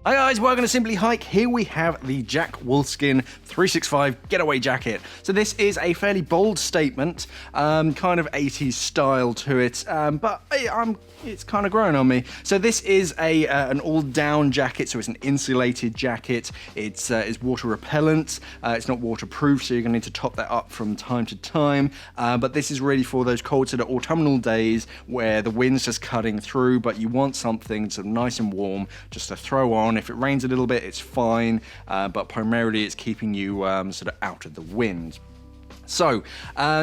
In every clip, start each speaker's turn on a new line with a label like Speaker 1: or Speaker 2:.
Speaker 1: Hi guys, welcome to Simply Hike. Here we have the Jack Wolfskin 365 Getaway Jacket. So this is a fairly bold statement, kind of 80s style to it, but it's kind of growing on me. So this is an all-down jacket, so it's an insulated jacket. It's water repellent. It's not waterproof, so you're going to need to top that up from time to time. But this is really for those cold sort of autumnal days where the wind's just cutting through, but you want something sort of nice and warm just to throw on. If it rains a little bit, it's fine, but primarily it's keeping you sort of out of the wind. So,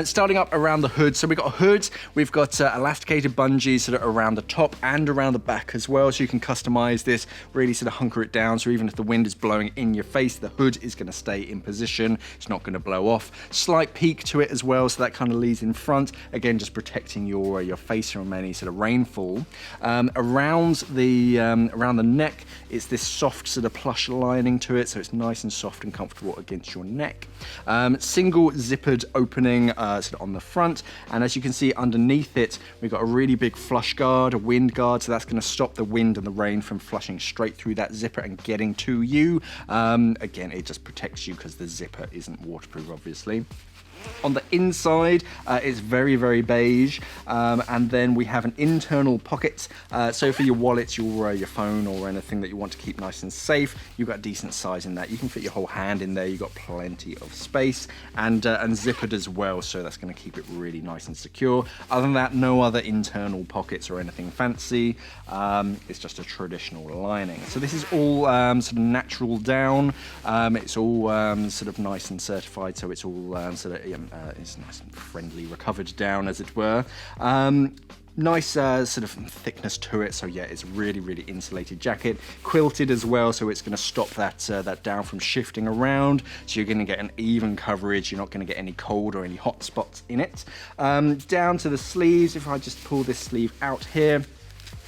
Speaker 1: starting up around the hood, so we've got a hood, we've got elasticated bungees sort of around the top and around the back as well, so you can customize this, really sort of hunker it down, so even if the wind is blowing in your face, the hood is going to stay in position, it's not going to blow off. Slight peak to it as well, so that kind of leads in front, again just protecting your face from any sort of rainfall. Around the neck, it's this soft sort of plush lining to it, so it's nice and soft and comfortable against your neck. Single zippered opening sort of on the front, and as you can see underneath it, we've got a really big flush guard, a wind guard, so that's going to stop the wind and the rain from flushing straight through that zipper and getting to you. Again, it just protects you because the zipper isn't waterproof, obviously. On the inside, it's very, very beige, and then we have an internal pocket, so for your wallets, your phone or anything that you want to keep nice and safe, you've got a decent size in that. You can fit your whole hand in there, you've got plenty of space, and zippered as well, so that's going to keep it really nice and secure. Other than that, no other internal pockets or anything fancy. It's just a traditional lining. So this is all sort of natural down. It's all sort of nice and certified, so it's all sort of it's nice and friendly, recovered down, as it were. Nice sort of thickness to it, so yeah, it's really, really insulated jacket. Quilted as well, so it's going to stop that down from shifting around, so you're going to get an even coverage. You're not going to get any cold or any hot spots in it. Down to the sleeves, if I just pull this sleeve out here,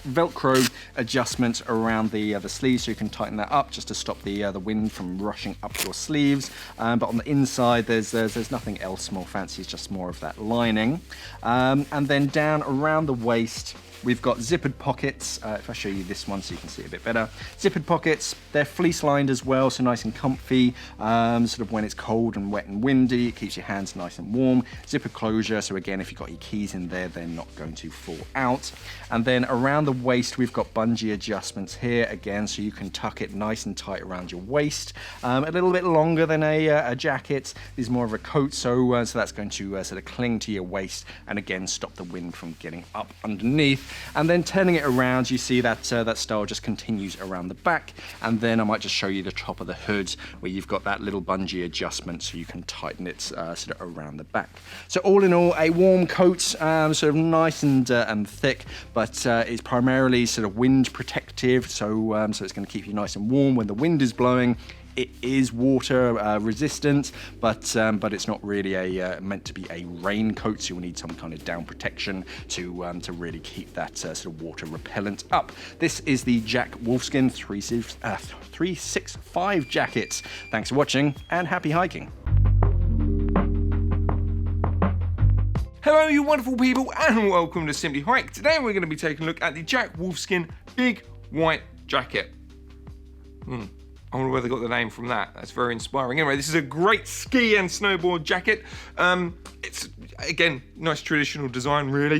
Speaker 1: Velcro adjustment around the sleeves, so you can tighten that up just to stop the wind from rushing up your sleeves. But on the inside, there's nothing else more fancy. It's just more of that lining. And then down around the waist, we've got zippered pockets. If I show you this one so you can see it a bit better. Zippered pockets, they're fleece lined as well, so nice and comfy. Sort of when it's cold and wet and windy, it keeps your hands nice and warm. Zippered closure, so again, if you've got your keys in there, they're not going to fall out. And then around the waist, we've got bungee adjustments here, again, so you can tuck it nice and tight around your waist. A little bit longer than a jacket. This is more of a coat, so that's going to sort of cling to your waist and again, stop the wind from getting up underneath. And then turning it around, you see that that style just continues around the back. And then I might just show you the top of the hood where you've got that little bungee adjustment so you can tighten it sort of around the back. So all in all, a warm coat, sort of nice and thick, but it's primarily sort of wind protective. So it's going to keep you nice and warm when the wind is blowing. It is water resistant, but it's not really meant to be a raincoat, so you'll need some kind of down protection to really keep that sort of water repellent up. This is the Jack Wolfskin 365 jacket. Thanks for watching and happy hiking.
Speaker 2: Hello you wonderful people and welcome to Simply Hike. Today we're going to be taking a look at the Jack Wolfskin Big White Jacket. I wonder where they got the name from that. That's very inspiring. Anyway, this is a great ski and snowboard jacket. It's, again, nice traditional design, really.